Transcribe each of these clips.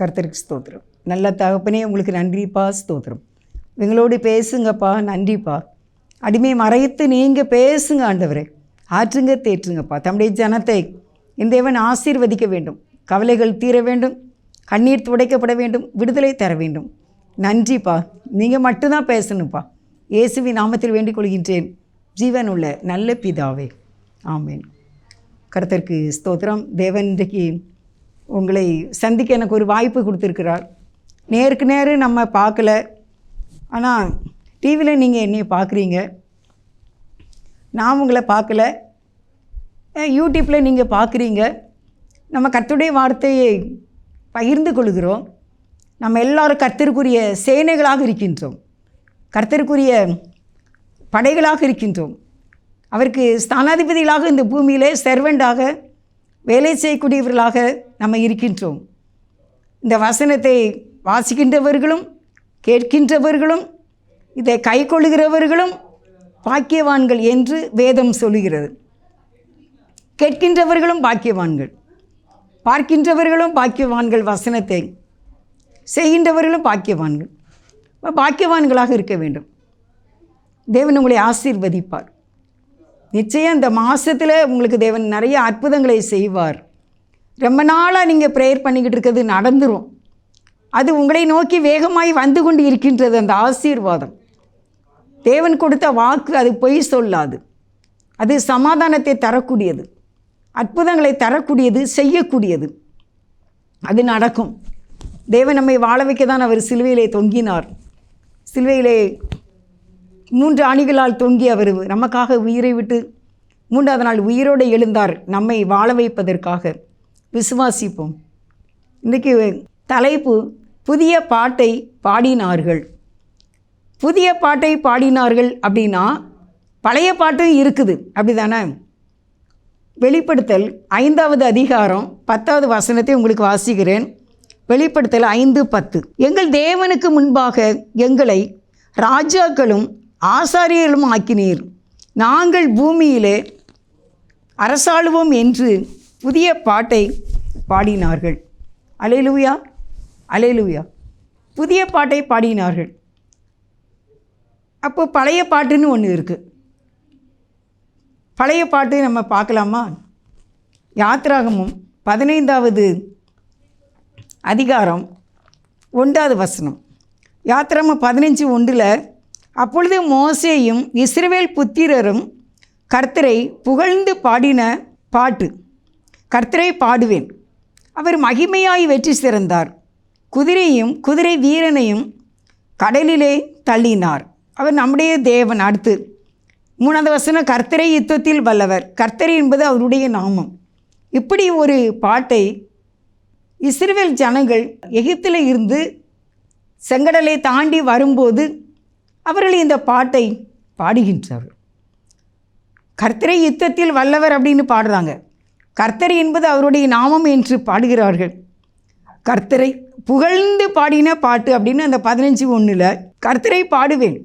கர்த்தருக்கு ஸ்தோத்திரம். நல்ல தகப்பனே, உங்களுக்கு நன்றிப்பா, ஸ்தோத்திரம். எங்களோடு பேசுங்கப்பா, நன்றிப்பா. அடிமை மறைத்து நீங்கள் பேசுங்க ஆண்டவரே, ஆற்றுங்க தேற்றுங்கப்பா. தம்முடைய ஜனத்தை இந்த தேவன் ஆசீர்வதிக்க வேண்டும், கவலைகள் தீர வேண்டும், கண்ணீர் துடைக்கப்பட வேண்டும், விடுதலை தர வேண்டும். நன்றிப்பா, நீங்கள் மட்டும்தான் பேசணும்ப்பா. இயேசுவின் நாமத்தில் வேண்டிக் கொள்கின்றேன், ஜீவன் உள்ள நல்ல பிதாவே, ஆமேன். கர்த்தருக்கு ஸ்தோத்திரம். தேவன் இன்றைக்கு உங்களை சந்திக்க எனக்கு ஒரு வாய்ப்பு கொடுத்துருக்கிறார். நேருக்கு நேரு நம்ம பார்க்கல, ஆனால் டிவியில் நீங்கள் என்னையை பார்க்குறீங்க, நான் உங்களை பார்க்கல. யூடியூப்பில் நீங்கள் பார்க்குறீங்க. நம்ம கர்த்தருடைய வார்த்தையை பகிர்ந்து கொள்கிறோம். நம்ம எல்லோரும் கர்த்தருக்குரிய சேனைகளாக இருக்கின்றோம், கர்த்தருக்குரிய படைகளாக இருக்கின்றோம். அவருக்கு ஸ்தானாதிபதிகளாக இந்த பூமியிலே செர்வெண்டாக வேலை செய்யக்கூடியவர்களாக நம்ம இருக்கின்றோம். இந்த வசனத்தை வாசிக்கின்றவர்களும் கேட்கின்றவர்களும் இதை கை கொள்ளுகிறவர்களும் பாக்கியவான்கள் என்று வேதம் சொல்லுகிறது. கேட்கின்றவர்களும் பாக்கியவான்கள், பார்க்கின்றவர்களும் பாக்கியவான்கள், வசனத்தை செய்கின்றவர்களும் பாக்கியவான்கள். பாக்கியவான்களாக இருக்க வேண்டும். தேவன் உங்களை ஆசீர்வதிப்பார். நிச்சயம் இந்த மாதத்தில் உங்களுக்கு தேவன் நிறைய அற்புதங்களை செய்வார். ரொம்ப நாளாக நீங்கள் ப்ரேயர் பண்ணிக்கிட்டு இருக்கிறது நடந்துடும். அது உங்களை நோக்கி வேகமாய் வந்து கொண்டு இருக்கின்றது. அந்த ஆசீர்வாதம் தேவன் கொடுத்த வாக்கு, அது பொய் சொல்லாது. அது சமாதானத்தை தரக்கூடியது, அற்புதங்களை தரக்கூடியது, செய்யக்கூடியது. அது நடக்கும். தேவன் நம்மை வாழ வைக்க தான் அவர் சிலுவையிலே தொங்கினார். சிலுவையிலே 3 ஆணிகளால் தொங்கி அவர் நமக்காக உயிரை விட்டு 3ஆவது நாள் உயிரோடு எழுந்தார், நம்மை வாழ வைப்பதற்காக. விசுவாசிப்போம். இன்றைக்கு தலைப்பு புதிய பாட்டை பாடினார்கள். புதிய பாட்டை பாடினார்கள் அப்படின்னா பழைய பாட்டும் இருக்குது, அப்படி தானே? வெளிப்படுத்தல் 5வது அதிகாரம் 10வது வசனத்தை உங்களுக்கு வாசிக்கிறேன். வெளிப்படுத்தல் 5:10. எங்கள் தேவனுக்கு முன்பாக எங்களை ராஜாக்களும் ஆசாரியர்களும் ஆக்கினீர், நாங்கள் பூமியிலே அரசாளுவோம் என்று புதிய பாட்டை பாடினார்கள். அல்லேலூயா, அல்லேலூயா. புதிய பாட்டை பாடினார்கள். அப்போ பழைய பாட்டுன்னு ஒன்று இருக்குது. பழைய பாட்டு நம்ம பார்க்கலாமா? யாத்திராகமும் 15வது அதிகாரம் 1வது வசனம். யாத்திராகமம் 15:1. அப்பொழுது மோசேயும் இஸ்ரவேல் புத்திரரும் கர்த்தரை புகழ்ந்து பாடின பாட்டு. கர்த்தரை பாடுவேன், அவர் மகிமையாய் வெற்றி சிறந்தார், குதிரையும் குதிரை வீரனையும் கடலிலே தள்ளினார், அவர் நம்முடைய தேவன். அடுத்து 3வது வசனம், கர்த்தரை யுத்தத்தில் வல்லவர், கர்த்தரை என்பது அவருடைய நாமம். இப்படி ஒரு பாட்டை இஸ்ரவேல் ஜனங்கள் எகிப்தில் இருந்து செங்கடலை தாண்டி வரும்போது அவர்கள் இந்த பாட்டை பாடுகின்றார்கள். கர்த்தரை யுத்தத்தில் வல்லவர் அப்படின்னு பாடுறாங்க. கர்த்தர் என்பது அவருடைய நாமம் என்று பாடுகிறார்கள். கர்த்தரை புகழ்ந்து பாடின பாட்டு அப்படின்னு அந்த 15:1 கர்த்தரை பாடுவேன்,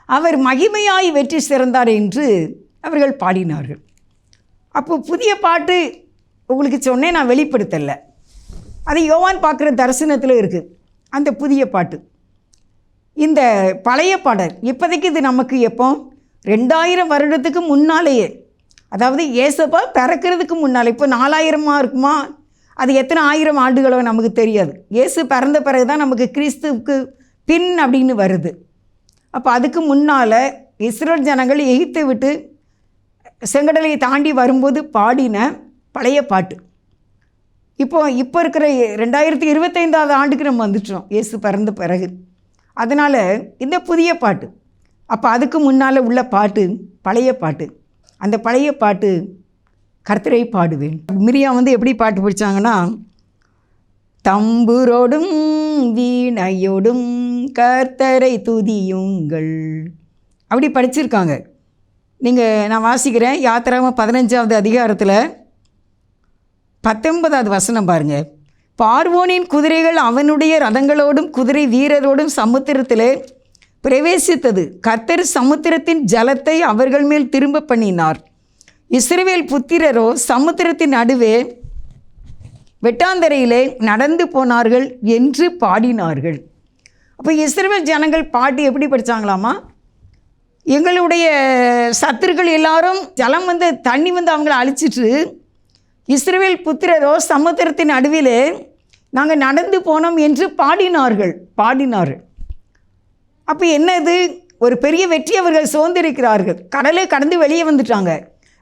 அவர் மகிமையாய் வெற்றி சிறந்தார் என்று அவர்கள் பாடினார்கள். அப்போ புதிய பாட்டு உங்களுக்கு சொன்னேன், நான் வெளிப்படுத்தலை. அது யோவான் பார்க்குற தரிசனத்தில் இருக்குது அந்த புதிய பாட்டு. இந்த பழைய பாடல் இப்போதைக்கு இது நமக்கு எப்போ 2000 வருடத்துக்கு முன்னாலேயே, அதாவது ஏசப்பா பிறக்கிறதுக்கு முன்னால். இப்போ 4000 இருக்குமா, அது எத்தனை 1000 ஆண்டுகளோ நமக்கு தெரியாது. இயேசு பிறந்த பிறகு தான் நமக்கு கிறிஸ்துவுக்கு பின் அப்படின்னு வருது. அப்போ அதுக்கு முன்னால் இஸ்ரேல் ஜனங்கள் எகிப்தை விட்டு செங்கடலை தாண்டி வரும்போது பாடின பழைய பாட்டு. இப்போ இருக்கிற 2025வது ஆண்டுக்கு நம்ம வந்துட்டோம் இயேசு பிறந்த பிறகு. அதனால் இந்த புதிய பாட்டு, அப்போ அதுக்கு முன்னால் உள்ள பாட்டு பழைய பாட்டு. அந்த பழைய பாட்டு கர்த்தரை பாடுவேன். மிரியா எப்படி பாட்டு படித்தாங்கன்னா, தம்புரோடும் வீணையோடும் கர்த்தரை துதியுங்கள், அப்படி படிச்சிருக்காங்க. நான் வாசிக்கிறேன். யாத்திராகமம் 15வது அதிகாரத்தில் 19வது வசனம் பாருங்கள். பார்வோனின் குதிரைகள் அவனுடைய ரதங்களோடும் குதிரை வீரரோடும் சமுத்திரத்திலே பிரவேசித்தது. கர்த்தர் சமுத்திரத்தின் ஜலத்தை அவர்கள் மேல் திரும்ப பண்ணினார். இஸ்ரவேல் புத்திரரோ சமுத்திரத்தின் நடுவே வெட்டாந்தரையிலே நடந்து போனார்கள் என்று பாடினார்கள். அப்போ இஸ்ரவேல் ஜனங்கள் பாட்டு எப்படி படித்தாங்களாமா? எங்களுடைய சத்துருக்கள் எல்லாரும் ஜலம் வந்து தண்ணி வந்து அவங்கள அழிச்சிட்டு, இஸ்ரவேல் புத்திரரோ சமுத்திரத்தின் நடுவிலே நாங்கள் நடந்து போனோம் என்று பாடினார்கள். அப்போ என்னது? ஒரு பெரிய வெற்றி அவர்கள் சுதந்திரிக்கிறார்கள். கடலை கடந்து வெளியே வந்துட்டாங்க.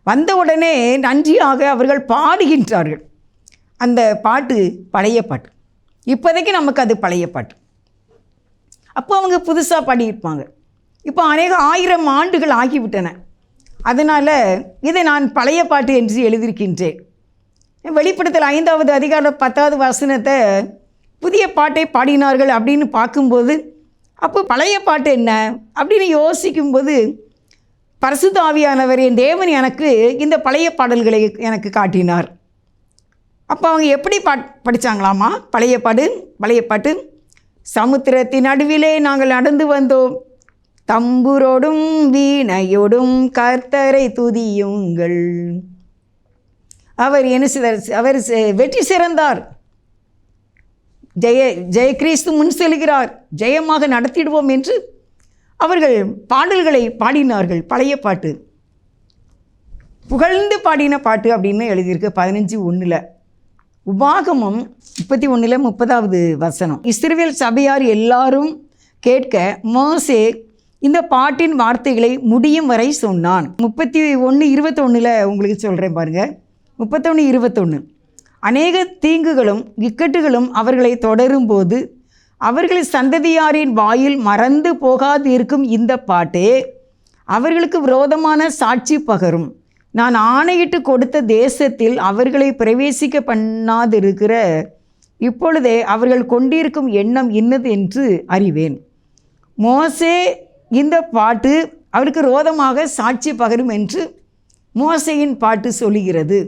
வந்த உடனே நன்றியாக அவர்கள் பாடுகின்றார்கள். அந்த பாட்டு பழைய பாட்டு. இப்போதைக்கு நமக்கு அது பழைய பாட்டு. அப்போ அவங்க புதுசாக பாடியிருப்பாங்க. இப்போ அநேக 1000 ஆண்டுகள் ஆகிவிட்டன. அதனால் இதை நான் பழைய பாட்டு என்று எழுதியிருக்கின்றேன். வெளிப்படுத்தல் 5வது அதிகாரம் 10வது வசனத்தை புதிய பாட்டை பாடினார்கள் அப்படின்னு பார்க்கும்போது, அப்போ பழைய பாட்டு என்ன அப்படின்னு யோசிக்கும்போது, பரிசுத்த ஆவியானவர் என் தேவன் எனக்கு இந்த பழைய பாடல்களை எனக்கு காட்டினார். அப்போ அவங்க எப்படி படித்தாங்களாமா? பழைய பாட்டு. சமுத்திரத்தின் நடுவிலே நாங்கள் நடந்து வந்தோம், தம்புரோடும் வீணையோடும் கர்த்தரை துதியுங்கள். அவர் என்ன செய்தார்? அவர் வெற்றி சிறந்தார். ஜெய கிறிஸ்து முன் செல்கிறார், ஜெயமாக நடத்திடுவோம் என்று அவர்கள் பாடல்களை பாடினார்கள். பழைய பாட்டு, புகழ்ந்து பாடின பாட்டு அப்படின்னு எழுதியிருக்கு 15:1. உபாகமம் 31 30வது வசனம். இஸ்ரவேல் சபையார் எல்லாரும் கேட்க மோசே இந்த பாட்டின் வார்த்தைகளை முடியும் வரை சொன்னான். 31:21 உங்களுக்கு சொல்கிறேன் பாருங்கள். 31:21. அநேக தீங்குகளும் இக்கட்டுகளும் அவர்களை தொடரும்போது அவர்கள் சந்ததியாரின் வாயில் மறந்து போகாது இருக்கும் இந்த பாட்டே அவர்களுக்கு விரோதமான சாட்சி பகரும். நான் ஆணையிட்டு கொடுத்த தேசத்தில் அவர்களை பிரவேசிக்க பண்ணாதிருக்கிற இப்பொழுதே அவர்கள் கொண்டிருக்கும் எண்ணம் இன்னது என்று அறிவேன். மோசே இந்த பாட்டு அவருக்கு விரோதமாக சாட்சி பகரும் என்று மோசேயின் பாட்டு சொல்லுகிறது.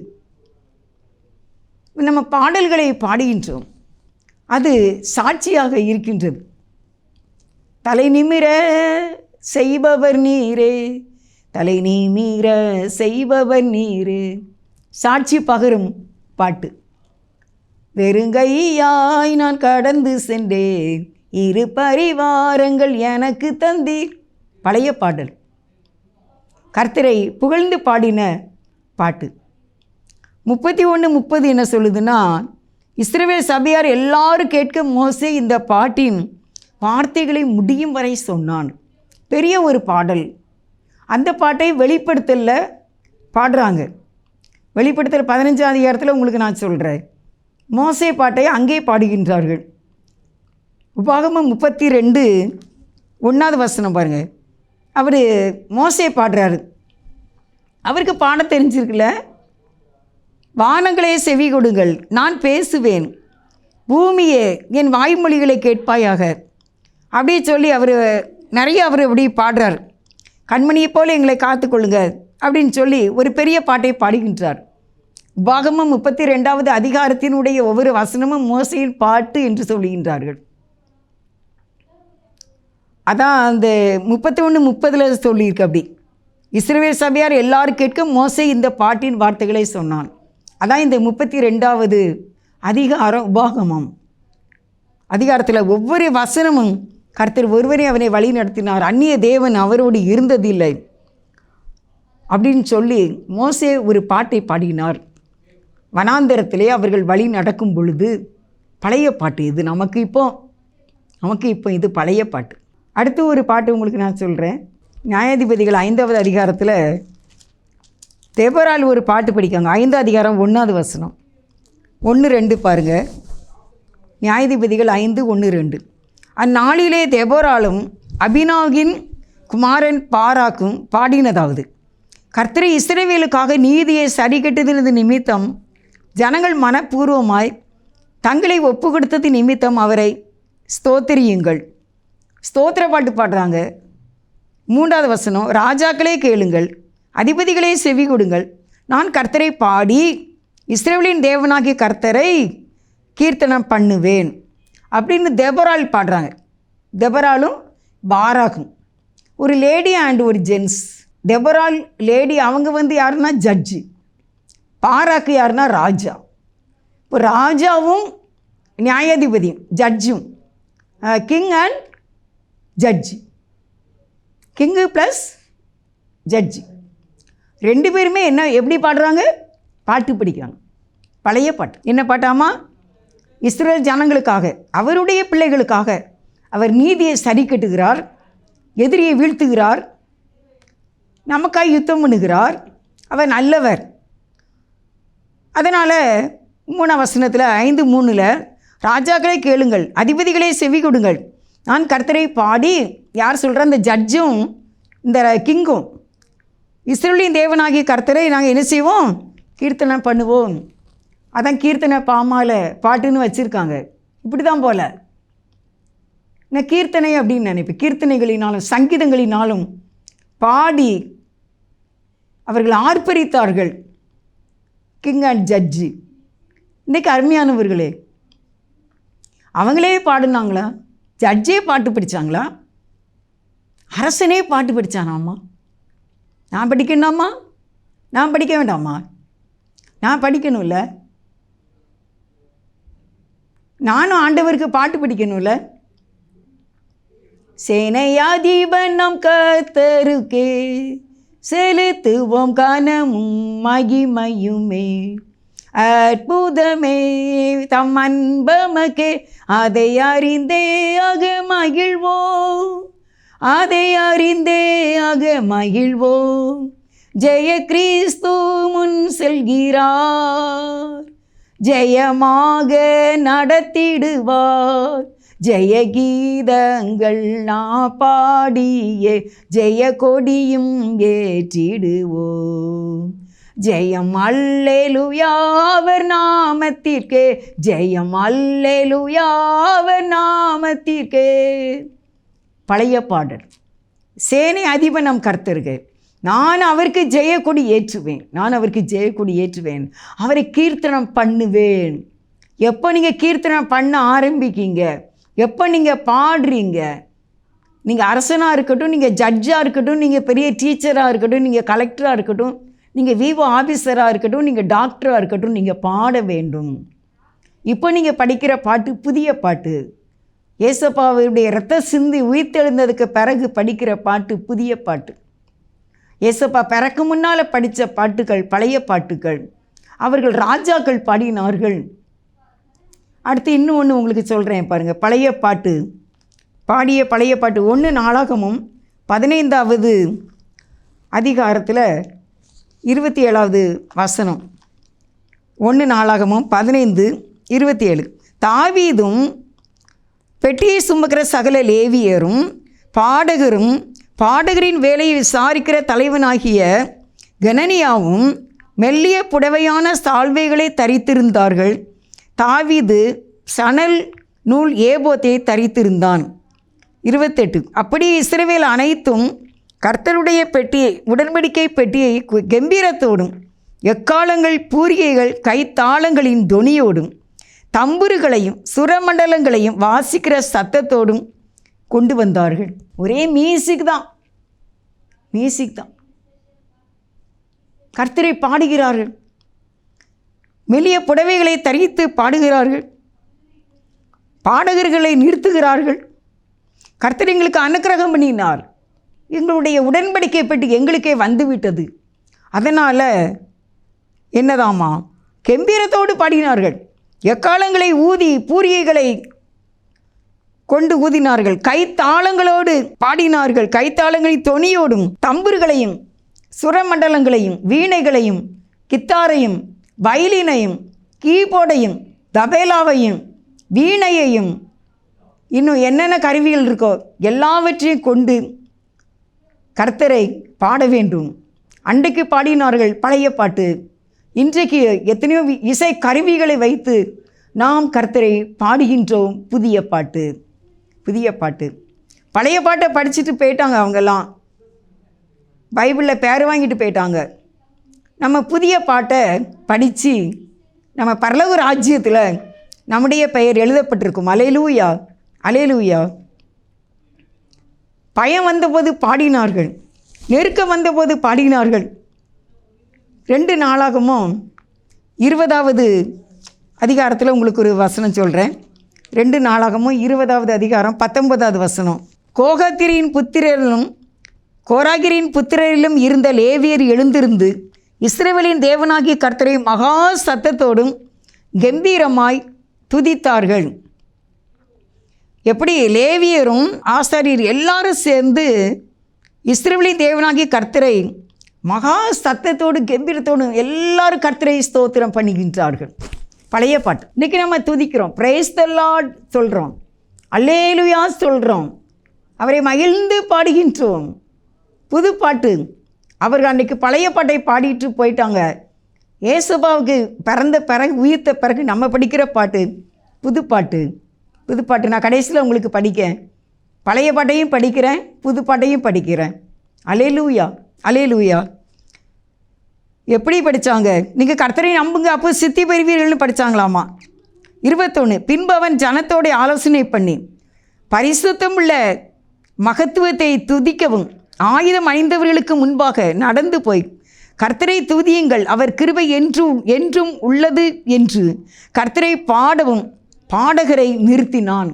நம்ம பாடல்களை பாடுகின்றோம், அது சாட்சியாக இருக்கின்றது. தலை நிமிர செய்பவர் நீரே, தலை நிமிர செய்பவர் நீரே, சாட்சி பகரும் பாட்டு. வெறுங்கையாய் நான் கடந்து சென்றேன், 2 பரிவாரங்கள் எனக்கு தந்தீர். பழைய பாடல், கர்த்தரை புகழ்ந்து பாடின பாட்டு. 31:30 என்ன சொல்லுதுன்னா, இஸ்ரவேல் சபையார் எல்லாரும் கேட்க மோசே இந்த பாட்டின் வார்த்தைகளை முடியும் வரை சொன்னான். பெரிய ஒரு பாடல். அந்த பாட்டை வெளிப்படுத்தலில் பாடுறாங்க. வெளிப்படுத்தல் 15வது அதிகாரத்தில் உங்களுக்கு நான் சொல்கிறேன். மோசே பாட்டை அங்கே பாடுகின்றார்கள். உபாகமம் 32:1வது வசனம் பாருங்கள். அவர் மோசே பாடுறாரு. அவருக்கு பாட தெரிஞ்சிருக்குல்ல. வானங்களே செவி கொடுங்கள், நான் பேசுவேன், பூமியே என் வாய்மொழிகளை கேட்பாயாக அப்படி சொல்லி அவர் அப்படி பாடுறார். கண்மணியை போல் எங்களை காத்துக்கொள்ளுங்க அப்படின்னு சொல்லி ஒரு பெரிய பாட்டை பாடுகின்றார். உபாகமம் 32வது அதிகாரத்தினுடைய ஒவ்வொரு வசனமும் மோசேயின் பாட்டு என்று சொல்லுகின்றார்கள். அதான் அந்த 31:30 சொல்லியிருக்கு. அப்படி இஸ்ரவேல் சபையார் எல்லாரும் கேட்க மோசே இந்த பாட்டின் வார்த்தைகளை சொன்னான். அதான் இந்த 32வது அதிகாரம். உபாகமம் அதிகாரத்தில் ஒவ்வொரு வசனமும் கர்த்தர் ஒருவரே அவனை வழி நடத்தினார், அந்நிய தேவன் அவரோடு இருந்ததில்லை அப்படின்னு சொல்லி மோசே ஒரு பாட்டை பாடினார். வனாந்தரத்திலே அவர்கள் வழி நடக்கும் பொழுது பழைய பாட்டு இது. நமக்கு இப்போ இது பழைய பாட்டு. அடுத்து ஒரு பாட்டு உங்களுக்கு நான் சொல்கிறேன். நியாயாதிபதிகள் 5வது அதிகாரத்தில் தெபொரால் ஒரு பாட்டு படிக்காங்க. 5வது அதிகாரம் 1வது வசனம். 1-2 பாருங்கள். நியாயாதிபதிகள் 5:1-2. அந்நாளிலே தெபொராலும் அபினாகின் குமாரன் பாராக்கும் பாடினதாவது, கர்த்தரை இஸ்ரவேலுக்காக நீதியை சரிகட்டுகிறது நிமித்தம் ஜனங்கள் மனப்பூர்வமாய் தங்களை ஒப்பு கொடுத்தது நிமித்தம் அவரை ஸ்தோத்திரியுங்கள். ஸ்தோத்திர பாட்டு பாடுறாங்க. 3வது வசனம். ராஜாக்களே கேளுங்கள், அதிபதிகளே செவி கொடுங்கள், நான் கர்த்தரை பாடி இஸ்ரவேலின் தேவனாகிய கர்த்தரை கீர்த்தனம் பண்ணுவேன் அப்படின்னு தெபொரால் பாடுறாங்க. தெபொராலும் பாராக்கும் ஒரு லேடி அண்ட் ஒரு ஜென்ஸ். தெபொரால் லேடி, அவங்க யாருன்னா ஜட்ஜு. பாராக்கு யாருன்னா ராஜா. இப்போ ராஜாவும் நியாயாதிபதியும் ஜட்ஜும், king and judge, king plus judge ரெண்டு பேருமே எப்படி பாடுறாங்க? பாட்டு படிக்கிறாங்க. பழைய பாட்டு. என்ன பாட்டாமா? இஸ்ரவேல் ஜனங்களுக்காக, அவருடைய பிள்ளைகளுக்காக அவர் நீதியை சரி கட்டுகிறார், எதிரியை வீழ்த்துகிறார், நமக்காக யுத்தம் பண்ணுகிறார், அவர் நல்லவர். அதனால் 3ஆம் வசனத்தில் 5:3 ராஜாக்களே கேளுங்கள், அதிபதிகளே செவி கொடுங்கள், நான் கர்த்தரை பாடி, யார் சொல்கிற? அந்த ஜட்ஜும் இந்த கிங்கும், இஸ்ரவேலின் தேவனாகிய கர்த்தரை நாங்கள் என்ன செய்வோம்? கீர்த்தனை பண்ணுவோம். அதான் கீர்த்தனை பாமாவில் பாட்டுன்னு வச்சுருக்காங்க. இப்படி தான் போல் நான் கீர்த்தனை அப்படின்னு நினைப்பேன். கீர்த்தனைகளினாலும் சங்கீதங்களினாலும் பாடி அவர்கள் ஆர்ப்பரித்தார்கள். கிங் அண்ட் ஜட்ஜு இன்றைக்கு அருமையானவர்களே, அவங்களே பாடுனாங்களா? ஜட்ஜே பாட்டு படித்தாங்களா? அரசனே பாட்டு படித்தானாம்மா? நான் படிக்கணும்மா? நான் படிக்க வேண்டாமா? நான் படிக்கணும்ல? நானும் ஆண்டவருக்கு பாட்டு படிக்கணும்ல? சேனையாதிபன் நம் கர்த்தருக்கே செலுத்துவோம் கனமும் மகிமையுமே, அற்புதமே தம் அன்பமக்கே, அதை அறிந்தே ஆக மகிழ்வோம், அதை அறிந்தே ஆக மகிழ்வோம். ஜெய கிறிஸ்து முன் செல்கிறார், ஜெயமாக நடத்திடுவார், ஜெய கீதங்கள் நான் பாடியே ஜெய கொடியும் ஏற்றிடுவோம். ஜெயம் அல்லேலூயா அவர் நாமத்திற்கே, ஜெயம் அல்லேலூயா அவர் நாமத்திற்கே. பழைய பாடல். சேனை அதிபன் நம் கர்த்தருக்கு, நான் அவருக்கு ஜெயக்கொடி ஏற்றுவேன், நான் அவருக்கு ஜெயக்கொடி ஏற்றுவேன், அவரை கீர்த்தனம் பண்ணுவேன். எப்போ நீங்கள் கீர்த்தனம் பண்ண ஆரம்பிக்கீங்க, எப்போ நீங்கள் பாடுறீங்க, நீங்கள் அரசனாக இருக்கட்டும், நீங்கள் ஜட்ஜாக இருக்கட்டும், நீங்கள் பெரிய டீச்சராக இருக்கட்டும், நீங்கள் கலெக்டராக இருக்கட்டும், நீங்கள் விவோ ஆஃபீஸராக இருக்கட்டும், நீங்கள் டாக்டராக இருக்கட்டும், நீங்கள் பாட வேண்டும். இப்போ நீங்கள் படிக்கிற பாட்டு புதிய பாட்டு. ஏசப்பாவுடைய இரத்த சிந்தி உயிர்த்தெழுந்ததுக்கு பிறகு படிக்கிற பாட்டு புதிய பாட்டு. ஏசப்பா பிறக்கு முன்னால் படித்த பாட்டுகள் பழைய பாட்டுகள். அவர்கள் ராஜாக்கள் பாடினார்கள். அடுத்து இன்னும் ஒன்று உங்களுக்கு சொல்கிறேன் பாருங்கள். பழைய பாட்டு பாடிய பழைய பாட்டு 1 நாளாகமும் 15வது அதிகாரத்தில் 27வது வசனம். 1 நாளாகமும் 15:27. தாவீதும் பெட்டியை சுமக்கிற சகல லேவியரும் பாடகரும் பாடகரின் வேலையை விசாரிக்கிற தலைவனாகிய கனனியாவும் மெல்லிய புடவையான சால்வைகளை தரித்திருந்தார்கள். தாவீது சணல் நூல் ஏபோத்தை தரித்திருந்தான். 28. அப்படி இஸ்ரவேல் அனைத்தும் கர்த்தருடைய பெட்டியை, உடன்படிக்கை பெட்டியை கம்பீரத்தோடும் எக்காலங்கள் பூரிகைகள் கைத்தாளங்களின் தொனியோடும் தம்புருகளையும் சுரமண்டலங்களையும் வாசிக்கிற சத்தத்தோடும் கொண்டு வந்தார்கள். ஒரே மியூசிக் தான், மியூசிக் தான். கர்த்தரை பாடுகிறார்கள், மெல்லிய புடவைகளை தரித்து பாடுகிறார்கள், பாடகர்களை நிறுத்துகிறார்கள். கர்த்தர் எங்களுக்கு அனுக்கிரகம் பண்ணினார், எங்களுடைய உடன்படிக்கை பெட்டி எங்களுக்கே வந்துவிட்டது. அதனால் என்னதாமா கம்பீரத்தோடு பாடினார்கள். எக்காலங்களை ஊதி பூரிகைகளை கொண்டு ஊதினார்கள். கைத்தாளங்களோடு பாடினார்கள். கைத்தாளங்களின் தொனியோடும் தம்புர்களையும் சுரமண்டலங்களையும் வீணைகளையும் கித்தாரையும் வயலினையும் கீபோர்டையும் தபேலாவையும் வீணையையும் இன்னும் என்னென்ன கருவிகள் இருக்கோ எல்லாவற்றையும் கொண்டு கர்த்தரை பாட வேண்டும். அன்றைக்கு பாடினார்கள் பழைய பாட்டு. இன்றைக்கு எத்தனையோ இசை கருவிகளை வைத்து நாம் கர்த்தரை பாடுகின்றோம். புதிய பாட்டு, புதிய பாட்டு. பழைய பாட்டை படிச்சுட்டு போயிட்டாங்க அவங்கெல்லாம், பைபிளில் பேர் வாங்கிட்டு போயிட்டாங்க. நம்ம புதிய பாட்டை படித்து நம்ம பரலோக ராஜ்யத்தில் நம்முடைய பெயர் எழுதப்பட்டிருக்கும். அல்லேலூயா, அல்லேலூயா. பயம் வந்தபோது பாடினார்கள், நெருக்கம் வந்தபோது பாடினார்கள். 2 நாளாகமும் 20வது அதிகாரத்தில் உங்களுக்கு ஒரு வசனம் சொல்கிறேன். 2 நாளாகமும் 20வது அதிகாரம் 19வது வசனம். கோகாத்திரியின் புத்திரரிலும் கோராகிரியின் புத்திரரிலும் இருந்த லேவியர் எழுந்திருந்து இஸ்ரவேலின் தேவனாகிய கர்த்தரை மகா சத்தத்தோடும் கம்பீரமாய் துதித்தார்கள். எப்படி லேவியரும் ஆசாரியர் எல்லாரும் சேர்ந்து இஸ்ரவேலின் தேவனாகிய கர்த்தரை மகா சத்தத்தோடு கம்பீரத்தோடு எல்லாரும் கர்த்தரை ஸ்தோத்திரம் பண்ணுகின்றார்கள். பழைய பாட்டு. இன்றைக்கி நம்ம துதிக்கிறோம், பிரைஸ் தி லார்ட் சொல்கிறோம், அல்லேலூயா சொல்கிறோம், அவரை மகிழ்ந்து பாடுகின்றோம். புது பாட்டு. அவர்கள் அன்றைக்கு பழைய பாட்டை பாடிட்டு போயிட்டாங்க. ஏசப்பாவுக்கு பிறந்த பிறகு உயிர்த்த பிறகு நம்ம படிக்கிற பாட்டு புது பாட்டு. புது பாட்டு நான் கடைசியில் உங்களுக்கு படிக்கேன். பழைய பாட்டையும் படிக்கிறேன், புது பாட்டையும் படிக்கிறேன். அல்லேலூயா அல்லேலூயா. எப்படி படித்தாங்க? நீங்கள் கர்த்தரை நம்புங்க அப்போ சித்தி பெறுவீர்கள்னு படித்தாங்களாமா. 21. பின்பு அவன் ஜனத்தோட ஆலோசனை பண்ணி பரிசுத்தம் உள்ள மகத்துவத்தை துதிக்கவும் ஆயுதம் அணிந்தவர்களுக்கு முன்பாக நடந்து போய் கர்த்தரை துதியுங்கள், அவர் கிருபை என்றும் என்றும் உள்ளது என்று கர்த்தரை பாடவும் பாடகரை நிறுத்தினான்.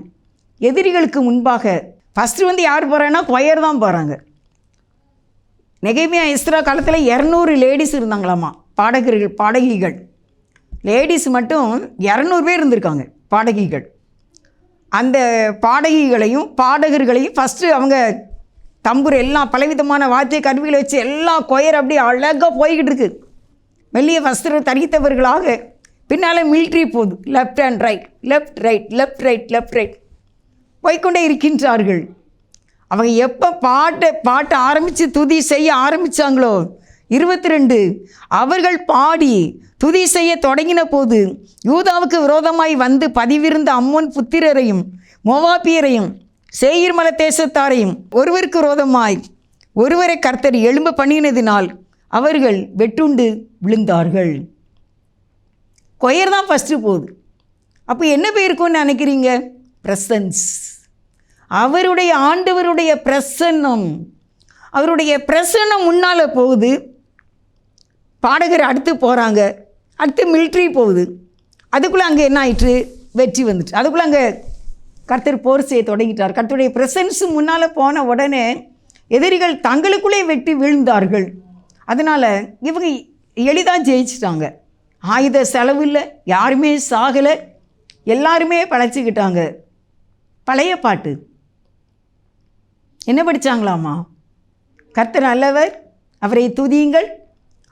எதிரிகளுக்கு முன்பாக ஃபஸ்ட்டு யார் போகிறாங்கன்னா கொயர் தான் போகிறாங்க. நெகேமியா எஸ்ரா காலத்தில் 200 லேடிஸ் இருந்தாங்களாமா, பாடகர்கள் பாடகிகள். லேடிஸ் மட்டும் 200 பேர் இருந்திருக்காங்க பாடகிகள். அந்த பாடகிகளையும் பாடகர்களையும் ஃபஸ்ட்டு அவங்க தம்புரு எல்லாம் பலவிதமான வாத்திய கருவிகளை வச்சு எல்லா கொயர் அப்படியே அழகாக போய்கிட்டு இருக்கு. மெல்லிய வஸ்திரம் தரித்தவர்களாக. பின்னால் மிலிட்ரி போகுது, left and right, left right, left right, left right போய்கொண்டே இருக்கின்றார்கள். அவங்க எப்போ பாட்டை ஆரம்பித்து துதி செய்ய ஆரம்பித்தாங்களோ 22 அவர்கள் பாடி துதி செய்ய தொடங்கின போது யூதாவுக்கு விரோதமாய் வந்து பதிவிருந்த அம்மோன் புத்திரரையும் மோவாபியரையும் சேயீர் மலை தேசத்தாரையும் ஒருவருக்கு விரோதமாய் ஒருவரை கர்த்தர் எழும்ப பண்ணினதினால் அவர்கள் வெட்டுண்டு விழுந்தார்கள். கொயர் தான் ஃபஸ்ட்டு போகுது. அப்போ என்ன போயிருக்கும்னு நினைக்கிறீங்க? பிரசன்ஸ். அவருடைய ஆண்டவருடைய பிரசன்னம், அவருடைய பிரசன்னம் முன்னால் போகுது. பாடகர் அடுத்து போகிறாங்க, அடுத்து மிலிட்ரி போகுது. அதுக்குள்ளே அங்கே என்ன ஆயிற்று? வெற்றி வந்துட்டு. அதுக்குள்ளே அங்கே கர்த்தர் போர் செய்ய தொடங்கிட்டார். கர்த்தருடைய பிரசன்ஸு முன்னால் போன உடனே எதிரிகள் தங்களுக்குள்ளே வெட்டி விழுந்தார்கள். அதனால் இவங்க எளிதாக ஜெயிச்சிட்டாங்க. ஆயுத செலவு இல்லை, யாருமே சாகலை, எல்லாருமே பழச்சிக்கிட்டாங்க. பழைய பாட்டு. என்ன படித்தாங்களாமா? கர்த்தர் நல்லவர், அவரை துதியுங்கள்,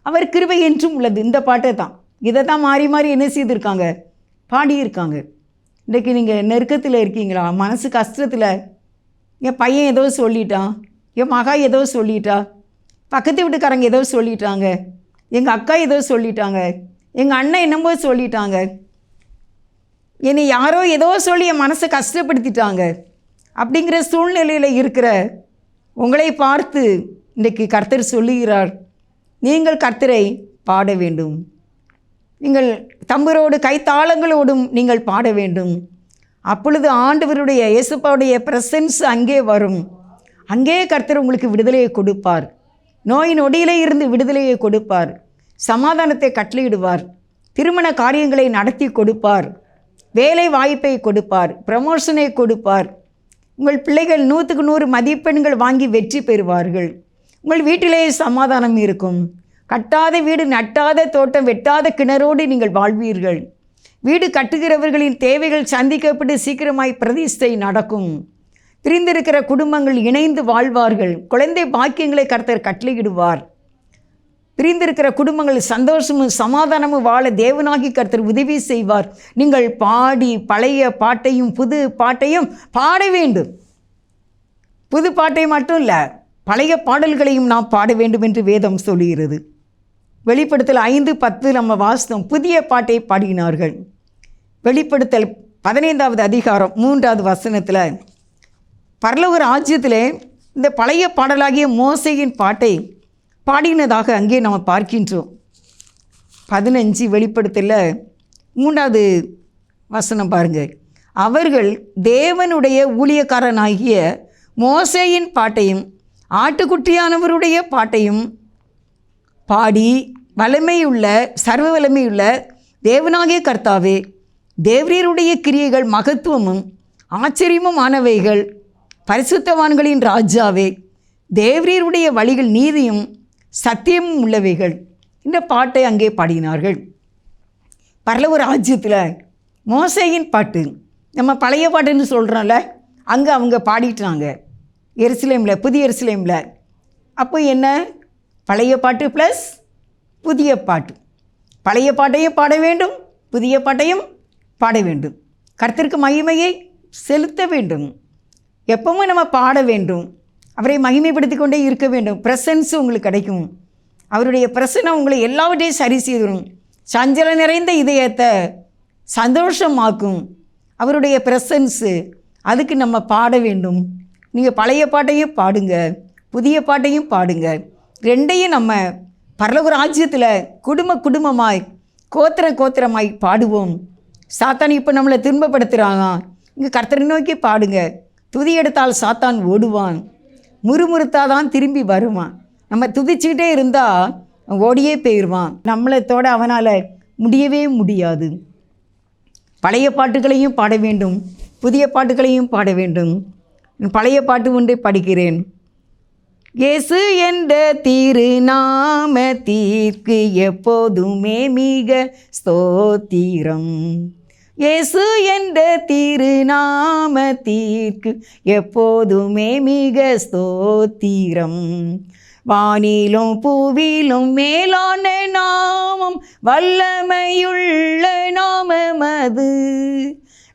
அவர் கிருபை என்றும் உள்ளது. இந்த பாட்டை தான், இதை தான் மாறி மாறி என்ன செய்திருக்காங்க? பாடியிருக்காங்க. இன்றைக்கி நீங்கள் நெருக்கத்தில் இருக்கீங்களா? மனசு கஷ்டத்தில், என் பையன் ஏதோ சொல்லிட்டான், என் மகா ஏதோ சொல்லிட்டா, பக்கத்து வீட்டுக்காரங்க ஏதோ சொல்லிட்டாங்க, எங்கள் அக்கா ஏதோ சொல்லிட்டாங்க, எங்கள் அண்ணன் என்னமோ சொல்லிட்டாங்க, என்னை யாரோ ஏதோ சொல்லி என் மனசை கஷ்டப்படுத்திட்டாங்க. அப்படிங்கிற சூழ்நிலையில் இருக்கிற உங்களை பார்த்து இன்றைக்கு கர்த்தர் சொல்லுகிறார், நீங்கள் கர்த்தரை பாட வேண்டும். நீங்கள் தம்புரோடு கைத்தாளங்களோடும் நீங்கள் பாட வேண்டும். அப்பொழுது ஆண்டவருடைய இயேசுப்பாவுடைய பிரசன்ஸ் அங்கே வரும். அங்கே கர்த்தர் உங்களுக்கு விடுதலையை கொடுப்பார். நோய் நொடியிலே இருந்து விடுதலையை கொடுப்பார். சமாதானத்தை கட்டளையிடுவார். திருமண காரியங்களை நடத்தி கொடுப்பார். வேலை வாய்ப்பை கொடுப்பார். ப்ரமோஷனை கொடுப்பார். உங்கள் பிள்ளைகள் 100க்கு 100 மதிப்பெண்கள் வாங்கி வெற்றி பெறுவார்கள். உங்கள் வீட்டிலேயே சமாதானம் இருக்கும். கட்டாத வீடு, நட்டாத தோட்டம், வெட்டாத கிணறோடு நீங்கள் வாழ்வீர்கள். வீடு கட்டுகிறவர்களின் தேவைகள் சந்திக்கப்பட்டு சீக்கிரமாய் பிரதிஷ்டை நடக்கும். பிரிந்திருக்கிற குடும்பங்கள் இணைந்து வாழ்வார்கள். குழந்தை பாக்கியங்களை கர்த்தர் கட்டளையிடுவார். பிரிந்திருக்கிற குடும்பங்கள் சந்தோஷமும் சமாதானமும் வாழ தேவனாகி கர்த்தர் உதவி செய்வார். நீங்கள் பாடி பழைய பாட்டையும் புது பாட்டையும் பாட வேண்டும். புது பாட்டை மட்டும் இல்லை, பழைய பாடல்களையும் நாம் பாட வேண்டும் என்று வேதம் சொல்லுகிறது. வெளிப்படுத்தல் 5:10 நம்ம வாசித்தோம். புதிய பாட்டை பாடினார்கள். வெளிப்படுத்தல் 15வது அதிகாரம் 3வது வசனத்தில் பரலோக ராஜ்யத்தில் இந்த பழைய பாடலாகிய மோசேயின் பாட்டை பாடினதாக அங்கே நம்ம பார்க்கின்றோம். 15 வெளிப்படுத்தல 3வது வசனம் பாருங்கள். அவர்கள் தேவனுடைய ஊழியக்காரனாகிய மோசேயின் பாட்டையும் ஆட்டுக்குட்டியானவருடைய பாட்டையும் பாடி வல்லமையுள்ள சர்வ வல்லமையுள்ள தேவனாகிய கர்த்தாவே தேவரீருடைய கிரியைகள் மகத்துவமும் ஆச்சரியமுமானவைகள். பரிசுத்தவான்களின் ராஜாவே, தேவரீருடைய வழிகள் நீதியும் சத்தியமும் உள்ளவைகள். இந்த பாட்டை அங்கே பாடினார்கள். பரலோக ராஜ்யத்தில் மோசேயின் பாட்டு, நம்ம பழைய பாட்டுன்னு சொல்கிறோம்ல, அங்கே அவங்க பாடிட்டாங்க எருசலேமில், புதிய எருசலேமில். அப்போ என்ன, பழைய பாட்டு ப்ளஸ் புதிய பாட்டு. பழைய பாட்டையும் பாட வேண்டும், புதிய பாட்டையும் பாட வேண்டும். கர்த்தருக்கு மகிமையை செலுத்த வேண்டும். எப்பவும் நம்ம பாட வேண்டும், அவரை மகிமைப்படுத்தி கொண்டே இருக்க வேண்டும். ப்ரெசன்ஸ் உங்களுக்கு கிடைக்கும். அவருடைய பிரசன்னம் உங்களை எல்லாவற்றையும் சரி செய்துடும். சஞ்சலம் நிறைந்த இதயத்தை சந்தோஷமாக்கும் அவருடைய ப்ரெசன்ஸு. அதுக்கு நம்ம பாட வேண்டும். நீங்கள் பழைய பாட்டையும் பாடுங்க, புதிய பாட்டையும் பாடுங்க. ரெண்டையும் நம்ம பரலோக ராஜ்யத்தில் குடும்பமாய் கோத்திரமாய் பாடுவோம். சாத்தான் இப்போ நம்மளை துன்பப்படுத்துகிறாங்க, இங்கே கர்த்தரை நோக்கி பாடுங்க. துதி எடுத்தால் சாத்தான் ஓடுவான், முறுமுறுத்தாதான் திரும்பி வருவான். நம்ம துதிச்சுக்கிட்டே இருந்தால் ஓடியே போயிடுவான். நம்மளத்தோட அவனால் முடியவே முடியாது. பழைய பாட்டுகளையும் பாட வேண்டும், புதிய பாட்டுகளையும் பாட வேண்டும். பழைய பாட்டு ஒன்றை படிக்கிறேன். இயேசு என்ற திருநாமத்திற்கு எப்போதுமே மிக ஸ்தோத்திரம். இயேசு என்ற திருநாமத்திற்கு எப்போதுமே மிக ஸ்தோத்திரம். வானிலும் பூவிலும் மேலான நாமம், வல்லமையுள்ள நாமமது.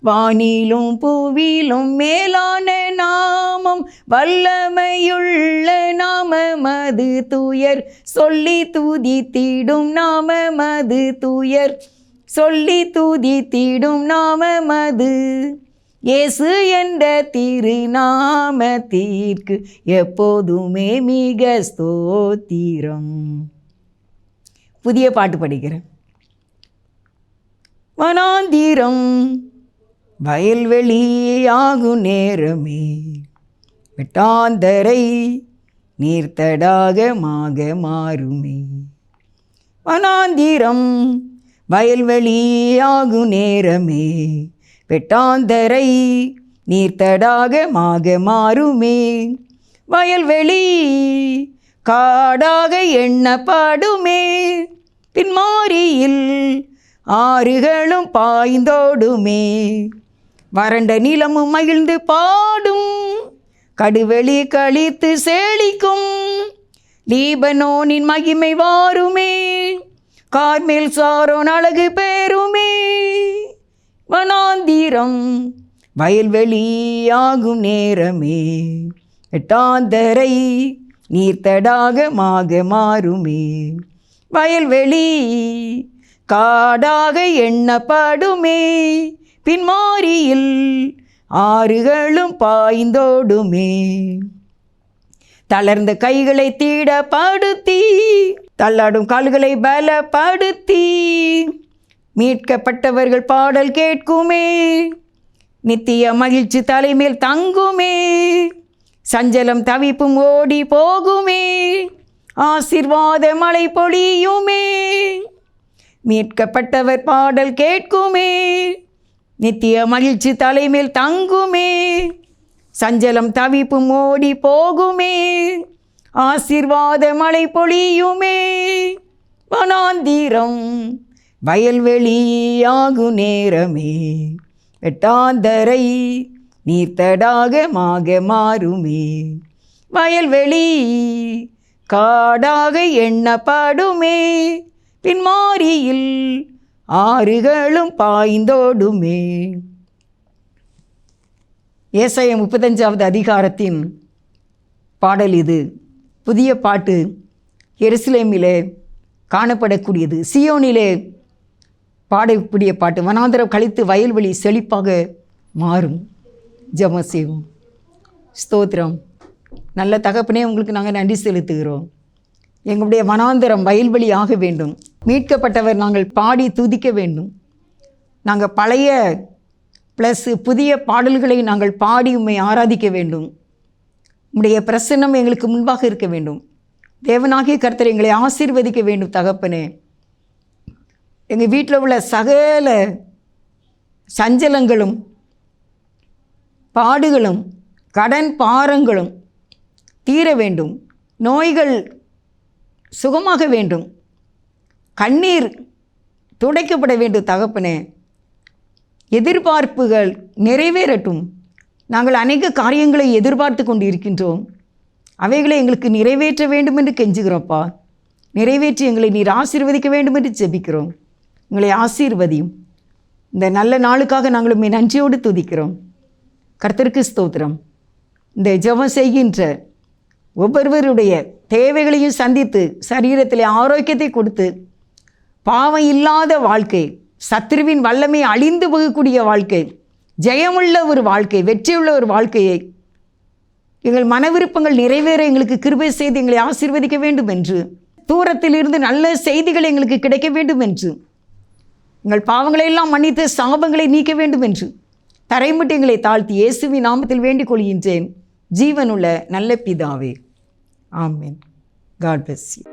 வானிலும் பூவிலும் மேலான நாமம், வல்லமையுள்ள நாமமது. தூயர் சொல்லி துதித்திடும் நாமமது, தூயர் சொல்லி துதித்திடும் நாமமது. இயேசு என்ற திருநாமத்திற்கு எப்போதுமே மிக ஸ்தோத்திரம். புதிய பாட்டு படிக்கிறேன். வனாந்திரம் வயல்வெளியாகும் நேரமே, வெட்டாந்தரை நீர்த்தடாகமாக மாறுமே. வனாந்திரம் வயல்வெளியாகும் நேரமே, வெட்டாந்தரை நீர்த்தடாகமாக மாறுமே. வயல்வெளி காடாக எண்ணப்படுமே, பின்மாரியில் ஆறுகளும் பாய்ந்தோடுமே. வறண்ட நிலமும் மகிழ்ந்து பாடும், கடுவெளி கழித்து செழிக்கும். லீபனோனின் மகிமை வாருமே, கார்மேல் சாரோன் அழகு பெறுமே. வனாந்திரம் வயல்வெளியாகும் நேரமே, வெட்டாந்தரை நீர்த்தடாகமாக மாறுமே. வயல்வெளி காடாக எண்ணப்படுமே, பின்மாரியில் ஆறுகளும் பாய்ந்தோடுமே. தளர்ந்த கைகளை தீடப்படுத்தி, தள்ளாடும் கால்களை பலப்படுத்தி, மீட்கப்பட்டவர்கள் பாடல் கேட்குமே. நித்திய மகிழ்ச்சி தலைமேல் தங்குமே, சஞ்சலம் தவிப்பும் ஓடி போகுமே. ஆசீர்வாத மழை பொழியுமே, மீட்கப்பட்டவர் பாடல் கேட்குமே. நித்திய மகிழ்ச்சி தலைமேல் தங்குமே, சஞ்சலம் தவிப்பும் ஓடி போகுமே. ஆசீர்வாத மழை பொழியுமே. வனாந்திரம் வயல்வெளியாகு நேரமே, வெட்டாந்தரை நீர்த்தடாகமாக மாறுமே. வயல்வெளி காடாக எண்ணப்படுமே, பின்மாரியில் ஆறுகளும் பாய்ந்தோடுமே. ஏசாயா 35வது அதிகாரத்தின் பாடல் இது. புதிய பாட்டு எருசலேமிலே காணப்படக்கூடியது, சியோனிலே பாடக்கூடிய பாட்டு. வனாந்தரம் கழித்து வயல்வெளி செழிப்பாக மாறும். ஜெபம் செய்வோம். ஸ்தோத்திரம். நல்ல தகப்பனே, உங்களுக்கு நாங்கள் நன்றி செலுத்துகிறோம். எங்களுடைய வனாந்தரம் வயல்வெளி ஆக வேண்டும். மீட்கப்பட்டவர் நாங்கள் பாடி துதிக்க வேண்டும். நாங்கள் பழைய ப்ளஸ் புதிய பாடல்களை நாங்கள் பாடி உம்மை ஆராதிக்க வேண்டும். உம்முடைய பிரசன்னம் எங்களுக்கு முன்பாக இருக்க வேண்டும். தேவனாகிய கர்த்தர் எங்களை ஆசீர்வதிக்க வேண்டும். தகப்பனே, எங்கள் வீட்டில் உள்ள சகல சஞ்சலங்களும் பாடுகளும் கடன் பாரங்களும் தீர வேண்டும். நோய்கள் சுகமாக வேண்டும். கண்ணீர் துடைக்கப்பட வேண்டும். தகப்பனே, எதிர்பார்ப்புகள் நிறைவேறட்டும். நாங்கள் அநேக காரியங்களை எதிர்பார்த்து கொண்டு இருக்கின்றோம். அவைகளை எங்களுக்கு நிறைவேற்ற வேண்டும் என்று கெஞ்சுகிறோம்ப்பா. நிறைவேற்றி எங்களை நீர் ஆசீர்வதிக்க வேண்டும் என்று ஜெபிக்கிறோம். எங்களை ஆசீர்வதியும். இந்த நல்ல நாளுக்காக நாங்கள் உம்மை நன்றியோடு துதிக்கிறோம். கர்த்தருக்கு ஸ்தோத்திரம். இந்த ஜெபம் செய்கின்ற ஒவ்வொருவருடைய தேவைகளையும் சந்தித்து சரீரத்தில் ஆரோக்கியத்தை கொடுத்து பாவம் இல்லாத வாழ்க்கை, சத்துருவின் வல்லமை அழிந்து போகக்கூடிய வாழ்க்கை, ஜெயமுள்ள ஒரு வாழ்க்கை, வெற்றியுள்ள ஒரு வாழ்க்கையை எங்கள் மன விருப்பங்கள் நிறைவேற எங்களுக்கு கிருபை செய்து எங்களை ஆசீர்வதிக்க வேண்டும் என்று, தூரத்திலிருந்து நல்ல செய்திகள் எங்களுக்கு கிடைக்க வேண்டும் என்று, எங்கள் பாவங்களை எல்லாம் மன்னித்து சாபங்களை நீக்க வேண்டும் என்று தரைமுட்டி எங்களை தாழ்த்தி இயேசுவின் நாமத்தில் வேண்டிக் கொள்கின்றேன். ஜீவனுள்ள நல்ல பிதாவே, ஆமென். God bless you.